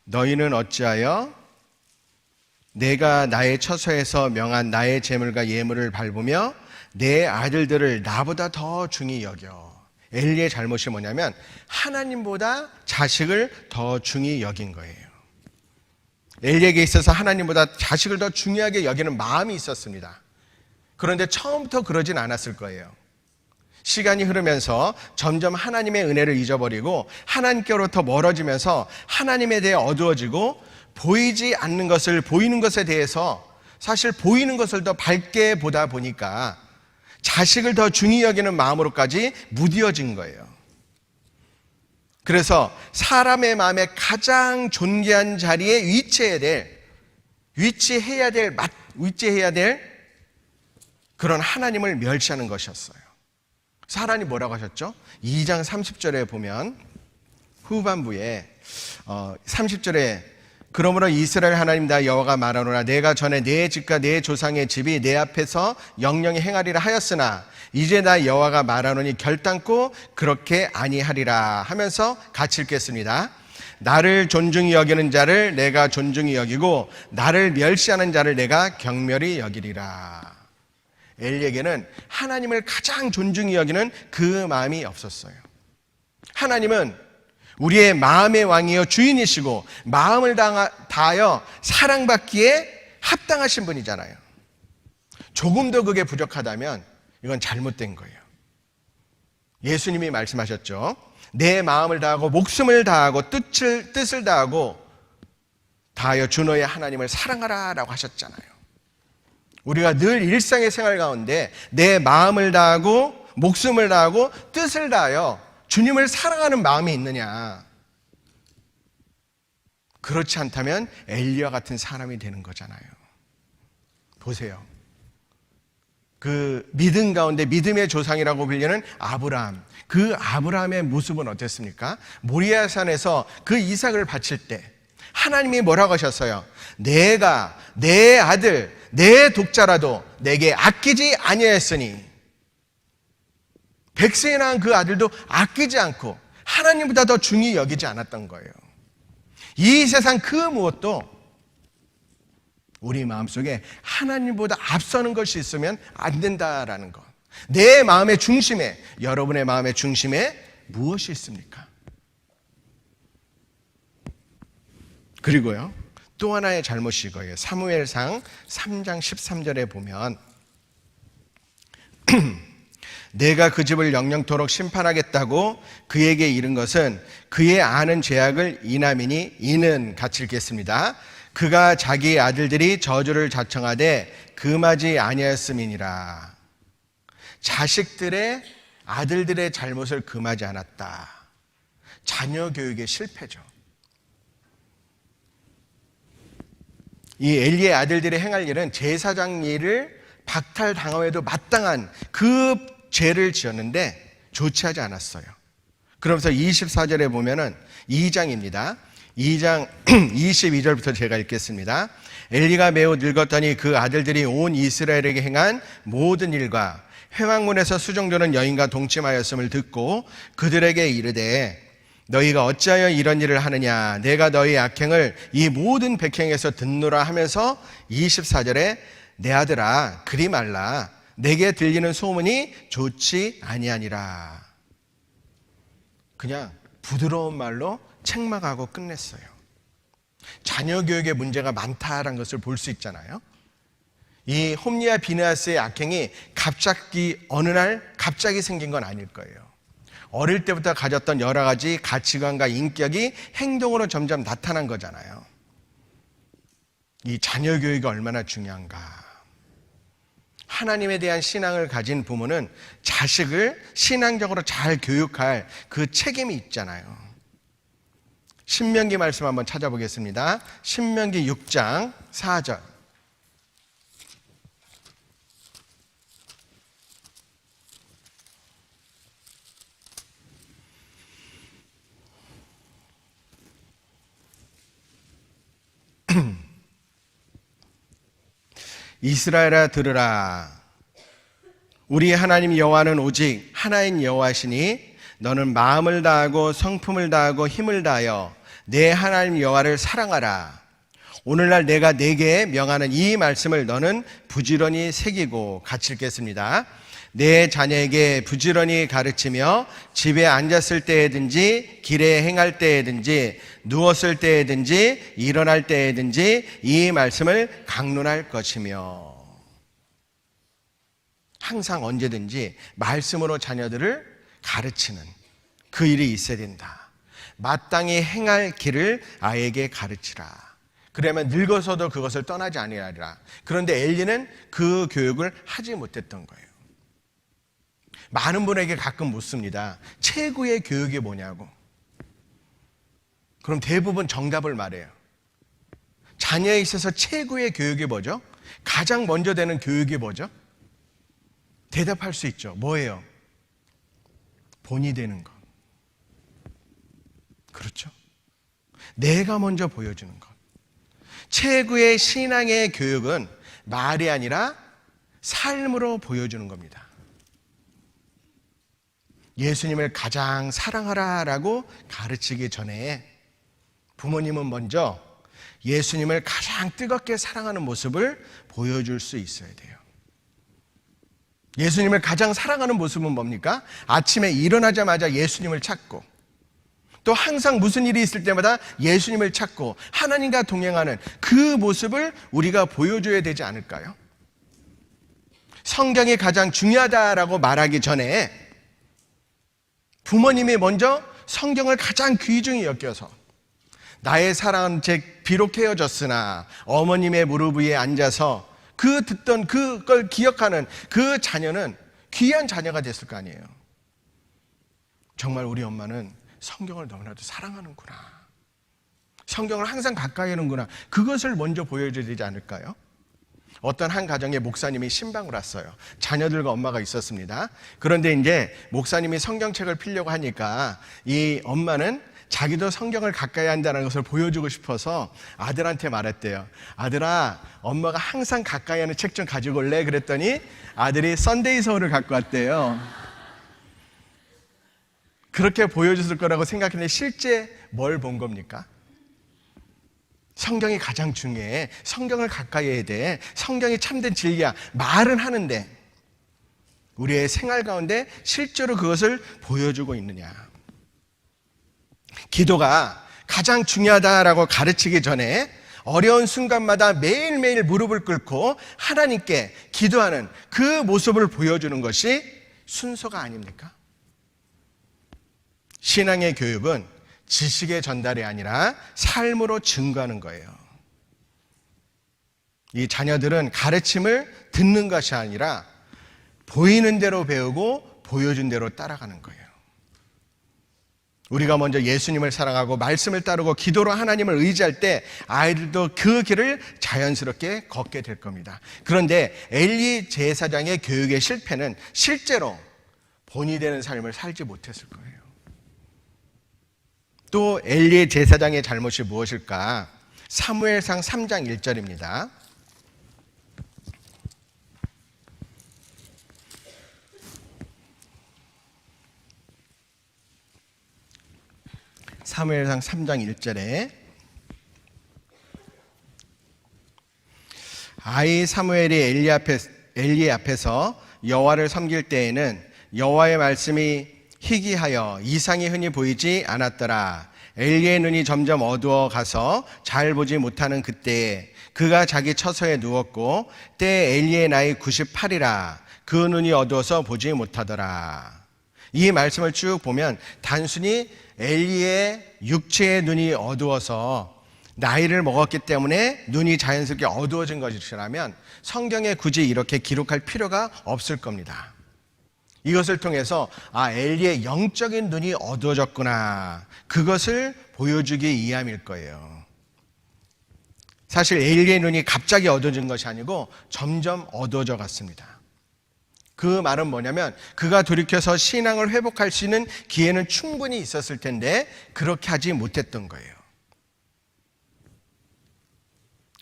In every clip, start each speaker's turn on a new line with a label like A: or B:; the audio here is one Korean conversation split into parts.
A: 너희는 어찌하여 내가 나의 처소에서 명한 나의 제물과 예물을 밟으며 내 아들들을 나보다 더 중히 여겨. 엘리의 잘못이 뭐냐면 하나님보다 자식을 더 중히 여긴 거예요. 엘리에게 있어서 하나님보다 자식을 더 중요하게 여기는 마음이 있었습니다. 그런데 처음부터 그러진 않았을 거예요. 시간이 흐르면서 점점 하나님의 은혜를 잊어버리고 하나님께로부터 멀어지면서 하나님에 대해 어두워지고 보이지 않는 것을 보이는 것에 대해서 사실 보이는 것을 더 밝게 보다 보니까 자식을 더 중히 여기는 마음으로까지 무뎌진 거예요. 그래서 사람의 마음에 가장 존귀한 자리에 위치해야 될 그런 하나님을 멸시하는 것이었어요. 그래서 하나님 뭐라고 하셨죠? 2장 30절에 보면 후반부에 30절에 그러므로 이스라엘 하나님 나 여호와가 말하노라 내가 전에 내 집과 내 조상의 집이 내 앞에서 영영히 행하리라 하였으나 이제 나 여호와가 말하노니 결단코 그렇게 아니하리라 하면서 같이 읽겠습니다. 나를 존중히 여기는 자를 내가 존중히 여기고 나를 멸시하는 자를 내가 경멸히 여기리라. 엘리에게는 하나님을 가장 존중히 여기는 그 마음이 없었어요. 하나님은 우리의 마음의 왕이요 주인이시고 마음을 다하여 사랑받기에 합당하신 분이잖아요. 조금 더 그게 부족하다면 이건 잘못된 거예요. 예수님이 말씀하셨죠. 내 마음을 다하고 목숨을 다하고 뜻을 다하여 주 너의 하나님을 사랑하라 라고 하셨잖아요. 우리가 늘 일상의 생활 가운데 내 마음을 다하고 목숨을 다하고 뜻을 다하여 주님을 사랑하는 마음이 있느냐? 그렇지 않다면 엘리야 같은 사람이 되는 거잖아요. 보세요. 그 믿음 가운데 믿음의 조상이라고 불리는 아브라함. 그 아브라함의 모습은 어땠습니까? 모리아산에서 그 이삭을 바칠 때 하나님이 뭐라고 하셨어요? 내가 내 아들, 내 독자라도 내게 아끼지 아니하였으니 백세에 낳은 그 아들도 아끼지 않고 하나님보다 더 중히 여기지 않았던 거예요. 이 세상 그 무엇도 우리 마음속에 하나님보다 앞서는 것이 있으면 안 된다라는 것. 내 마음의 중심에, 여러분의 마음의 중심에 무엇이 있습니까? 그리고요, 또 하나의 잘못이 이거예요. 사무엘상 3장 13절에 보면 내가 그 집을 영영토록 심판하겠다고 그에게 이른 것은 그의 아는 죄악을 인함이니 이는 같이 읽겠습니다. 그가 자기 아들들이 저주를 자청하되 금하지 아니하였음이니라. 자식들의 아들들의 잘못을 금하지 않았다. 자녀 교육의 실패죠. 이 엘리의 아들들이 행할 일은 제사장 일을 박탈당함에도 마땅한 그 죄를 지었는데 좋지 하지 않았어요. 그러면서 24절에 보면은 2장입니다. 2장 22절부터 제가 읽겠습니다. 엘리가 매우 늙었더니 그 아들들이 온 이스라엘에게 행한 모든 일과 회막문에서 수종드는 여인과 동침하였음을 듣고 그들에게 이르되 너희가 어찌하여 이런 일을 하느냐 내가 너희 악행을 이 모든 백행에서 듣노라 하면서 24절에 내 아들아 그리 말라 내게 들리는 소문이 좋지 아니하니라. 그냥 부드러운 말로 책망하고 끝냈어요. 자녀 교육에 문제가 많다라는 것을 볼 수 있잖아요. 이 홈리와 비느하스의 악행이 어느 날 갑자기 생긴 건 아닐 거예요. 어릴 때부터 가졌던 여러 가지 가치관과 인격이 행동으로 점점 나타난 거잖아요. 이 자녀 교육이 얼마나 중요한가. 하나님에 대한 신앙을 가진 부모는 자식을 신앙적으로 잘 교육할 그 책임이 있잖아요. 신명기 말씀 한번 찾아보겠습니다. 신명기 6장 4절. 이스라엘아 들으라. 우리 하나님 여호와는 오직 하나인 여호와시니 너는 마음을 다하고 성품을 다하고 힘을 다하여 내 하나님 여호와를 사랑하라. 오늘날 내가 네게 명하는 이 말씀을 너는 부지런히 새기고. 같이 읽겠습니다. 내 자녀에게 부지런히 가르치며 집에 앉았을 때에든지 길에 행할 때에든지 누웠을 때에든지 일어날 때에든지 이 말씀을 강론할 것이며. 항상 언제든지 말씀으로 자녀들을 가르치는 그 일이 있어야 된다. 마땅히 행할 길을 아이에게 가르치라. 그러면 늙어서도 그것을 떠나지 아니하리라. 그런데 엘리는 그 교육을 하지 못했던 거예요. 많은 분에게 가끔 묻습니다. 최고의 교육이 뭐냐고. 그럼 대부분 정답을 말해요. 자녀에 있어서 최고의 교육이 뭐죠? 가장 먼저 되는 교육이 뭐죠? 대답할 수 있죠. 뭐예요? 본이 되는 것. 그렇죠? 내가 먼저 보여주는 것. 최고의 신앙의 교육은 말이 아니라 삶으로 보여주는 겁니다. 예수님을 가장 사랑하라라고 가르치기 전에 부모님은 먼저 예수님을 가장 뜨겁게 사랑하는 모습을 보여줄 수 있어야 돼요. 예수님을 가장 사랑하는 모습은 뭡니까? 아침에 일어나자마자 예수님을 찾고, 또 항상 무슨 일이 있을 때마다 예수님을 찾고 하나님과 동행하는 그 모습을 우리가 보여줘야 되지 않을까요? 성경이 가장 중요하다라고 말하기 전에 부모님이 먼저 성경을 가장 귀중히 여겨서, 나의 사랑은 비록 헤어졌으나 어머님의 무릎 위에 앉아서 그 듣던 그걸 기억하는 그 자녀는 귀한 자녀가 됐을 거 아니에요. 정말 우리 엄마는 성경을 너무나도 사랑하는구나, 성경을 항상 가까이 하는구나, 그것을 먼저 보여줘야 되지 않을까요? 어떤 한 가정에 목사님이 신방을 왔어요. 자녀들과 엄마가 있었습니다. 그런데 이제 목사님이 성경책을 펴려고 하니까 이 엄마는 자기도 성경을 가까이 한다는 것을 보여주고 싶어서 아들한테 말했대요. 아들아, 엄마가 항상 가까이 하는 책 좀 가지고 올래? 그랬더니 아들이 썬데이 서울을 갖고 왔대요. 그렇게 보여줬을 거라고 생각했는데 실제 뭘 본 겁니까? 성경이 가장 중요해. 성경을 가까이 해야 돼. 성경이 참된 진리야. 말은 하는데 우리의 생활 가운데 실제로 그것을 보여주고 있느냐. 기도가 가장 중요하다라고 가르치기 전에 어려운 순간마다 매일매일 무릎을 꿇고 하나님께 기도하는 그 모습을 보여주는 것이 순서가 아닙니까? 신앙의 교육은 지식의 전달이 아니라 삶으로 증거하는 거예요. 이 자녀들은 가르침을 듣는 것이 아니라 보이는 대로 배우고 보여준 대로 따라가는 거예요. 우리가 먼저 예수님을 사랑하고 말씀을 따르고 기도로 하나님을 의지할 때 아이들도 그 길을 자연스럽게 걷게 될 겁니다. 그런데 엘리 제사장의 교육의 실패는 실제로 본이 되는 삶을 살지 못했을 거예요. 또 엘리 제사장의 잘못이 무엇일까? 사무엘상 3장 1절입니다. 사무엘상 3장 1절에 아이 사무엘이 엘리 앞에서 여호와를 섬길 때에는 여호와의 말씀이 희귀하여 이상이 흔히 보이지 않았더라. 엘리의 눈이 점점 어두워 가서 잘 보지 못하는 그때에 그가 자기 처소에 누웠고 때에 엘리의 나이 98이라. 그 눈이 어두워서 보지 못하더라. 이 말씀을 쭉 보면 단순히 엘리의 육체의 눈이 어두워서 나이를 먹었기 때문에 눈이 자연스럽게 어두워진 것이라면 성경에 굳이 이렇게 기록할 필요가 없을 겁니다. 이것을 통해서 엘리의 영적인 눈이 어두워졌구나, 그것을 보여주기 위함일 거예요. 사실 엘리의 눈이 갑자기 어두워진 것이 아니고 점점 어두워져 갔습니다. 그 말은 뭐냐면 그가 돌이켜서 신앙을 회복할 수 있는 기회는 충분히 있었을 텐데 그렇게 하지 못했던 거예요.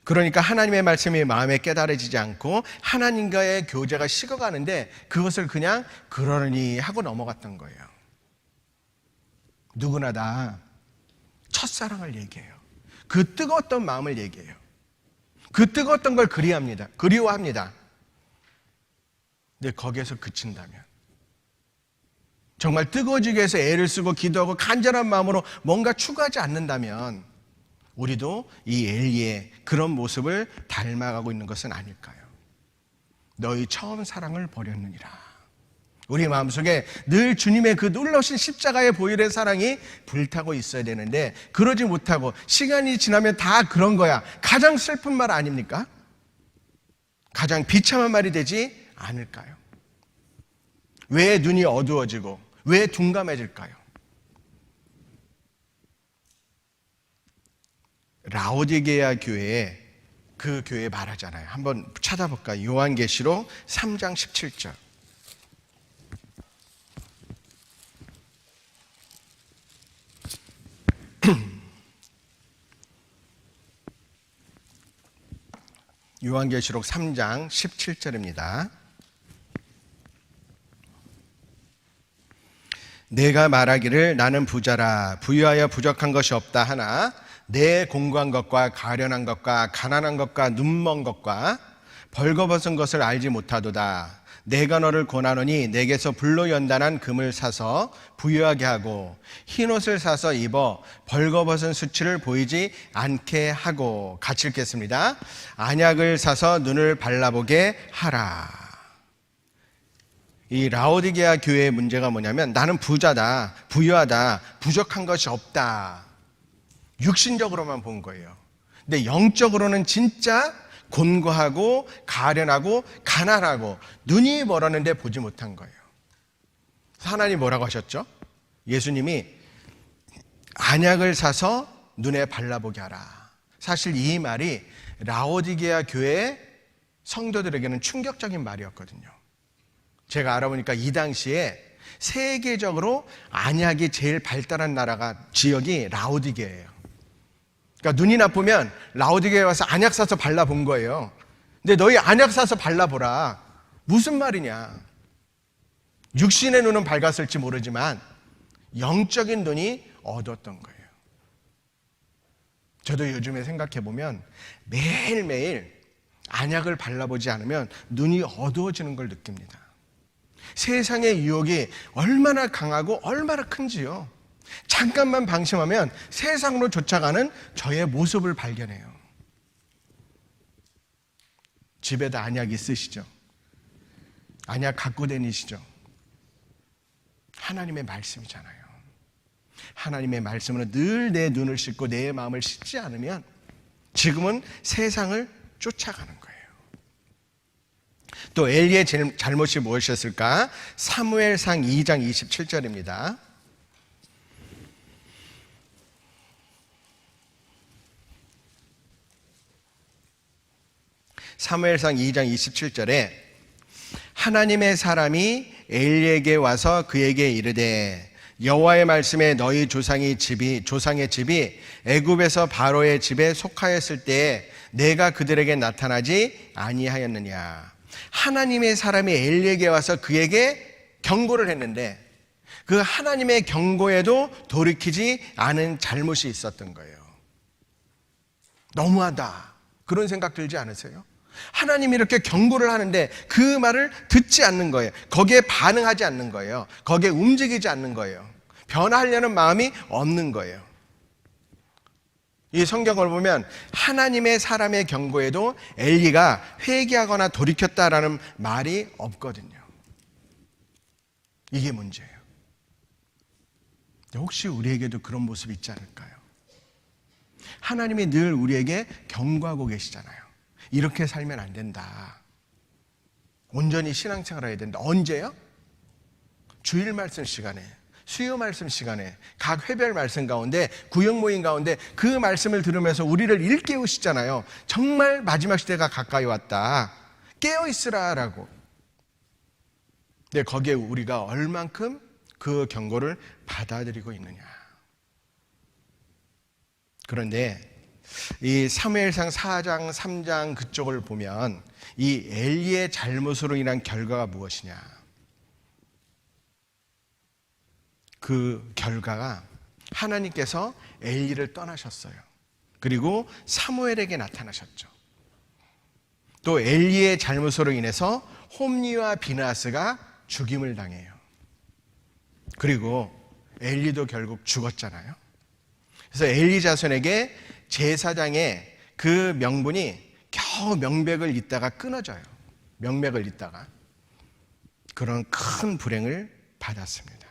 A: 그러니까 하나님의 말씀이 마음에 깨달아지지 않고 하나님과의 교제가 식어가는데 그것을 그냥 그러니 하고 넘어갔던 거예요. 누구나 다 첫사랑을 얘기해요. 그 뜨거웠던 마음을 얘기해요. 그 뜨거웠던 걸 그리워합니다. 근데 거기에서 그친다면, 정말 뜨거워지기 위해서 애를 쓰고 기도하고 간절한 마음으로 뭔가 추구하지 않는다면 우리도 이 엘리의 그런 모습을 닮아가고 있는 것은 아닐까요? 너희 처음 사랑을 버렸느니라. 우리 마음속에 늘 주님의 그 놀라우신 십자가의 보혈의 사랑이 불타고 있어야 되는데 그러지 못하고 시간이 지나면 다 그런 거야. 가장 슬픈 말 아닙니까? 가장 비참한 말이 되지 않을까요? 왜 눈이 어두워지고 왜 둔감해질까요? 라오디게아 교회에 그 교회 말하잖아요. 한번 찾아볼까요? 요한계시록 3장 17절. 요한계시록 3장 17절입니다. 내가 말하기를 나는 부자라 부유하여 부족한 것이 없다 하나 내 공고한 것과 가련한 것과 가난한 것과 눈먼 것과 벌거벗은 것을 알지 못하도다. 내가 너를 권하노니 내게서 불로 연단한 금을 사서 부유하게 하고 흰옷을 사서 입어 벌거벗은 수치를 보이지 않게 하고, 같이 읽겠습니다. 안약을 사서 눈을 발라보게 하라. 이 라오디게아 교회의 문제가 뭐냐면 나는 부자다, 부유하다, 부족한 것이 없다. 육신적으로만 본 거예요. 근데 영적으로는 진짜 곤고하고 가련하고 가난하고 눈이 멀었는데 보지 못한 거예요. 하나님 뭐라고 하셨죠? 예수님이 안약을 사서 눈에 발라보게 하라. 사실 이 말이 라오디게아 교회 성도들에게는 충격적인 말이었거든요. 제가 알아보니까 이 당시에 세계적으로 안약이 제일 발달한 지역이 라오디게아예요. 그러니까 눈이 나쁘면 라오디게아에 와서 안약 사서 발라본 거예요. 근데 너희 안약 사서 발라보라. 무슨 말이냐. 육신의 눈은 밝았을지 모르지만 영적인 눈이 어두웠던 거예요. 저도 요즘에 생각해보면 매일매일 안약을 발라보지 않으면 눈이 어두워지는 걸 느낍니다. 세상의 유혹이 얼마나 강하고 얼마나 큰지요. 잠깐만 방심하면 세상으로 쫓아가는 저의 모습을 발견해요. 집에다 안약 있으시죠? 안약 갖고 다니시죠? 하나님의 말씀이잖아요. 하나님의 말씀으로 늘 내 눈을 씻고 내 마음을 씻지 않으면 지금은 세상을 쫓아가는 거예요. 또 엘리의 잘못이 무엇이었을까? 사무엘상 2장 27절입니다. 사무엘상 2장 27절에 하나님의 사람이 엘리에게 와서 그에게 이르되 여호와의 말씀에 너희 조상의 집이 애굽에서 바로의 집에 속하였을 때에 내가 그들에게 나타나지 아니하였느냐. 하나님의 사람이 엘리에게 와서 그에게 경고를 했는데 그 하나님의 경고에도 돌이키지 않은 잘못이 있었던 거예요. 너무하다, 그런 생각 들지 않으세요? 하나님이 이렇게 경고를 하는데 그 말을 듣지 않는 거예요. 거기에 반응하지 않는 거예요. 거기에 움직이지 않는 거예요. 변화하려는 마음이 없는 거예요. 이 성경을 보면 하나님의 사람의 경고에도 엘리가 회개하거나 돌이켰다라는 말이 없거든요. 이게 문제예요. 혹시 우리에게도 그런 모습이 있지 않을까요? 하나님이 늘 우리에게 경고하고 계시잖아요. 이렇게 살면 안 된다. 온전히 신앙생활을 해야 된다. 언제요? 주일 말씀 시간에, 수요 말씀 시간에, 각 회별 말씀 가운데, 구역 모임 가운데 그 말씀을 들으면서 우리를 일깨우시잖아요. 정말 마지막 시대가 가까이 왔다. 깨어있으라라고. 근데 거기에 우리가 얼만큼 그 경고를 받아들이고 있느냐. 그런데 이 사무엘상 4장 3장 그쪽을 보면 이 엘리의 잘못으로 인한 결과가 무엇이냐. 그 결과가 하나님께서 엘리를 떠나셨어요. 그리고 사무엘에게 나타나셨죠. 또 엘리의 잘못으로 인해서 홈리와 비느하스가 죽임을 당해요. 그리고 엘리도 결국 죽었잖아요. 그래서 엘리 자손에게 제사장의 그 명분이 겨우 명백을 잇다가 끊어져요. 명맥을 잇다가 그런 큰 불행을 받았습니다.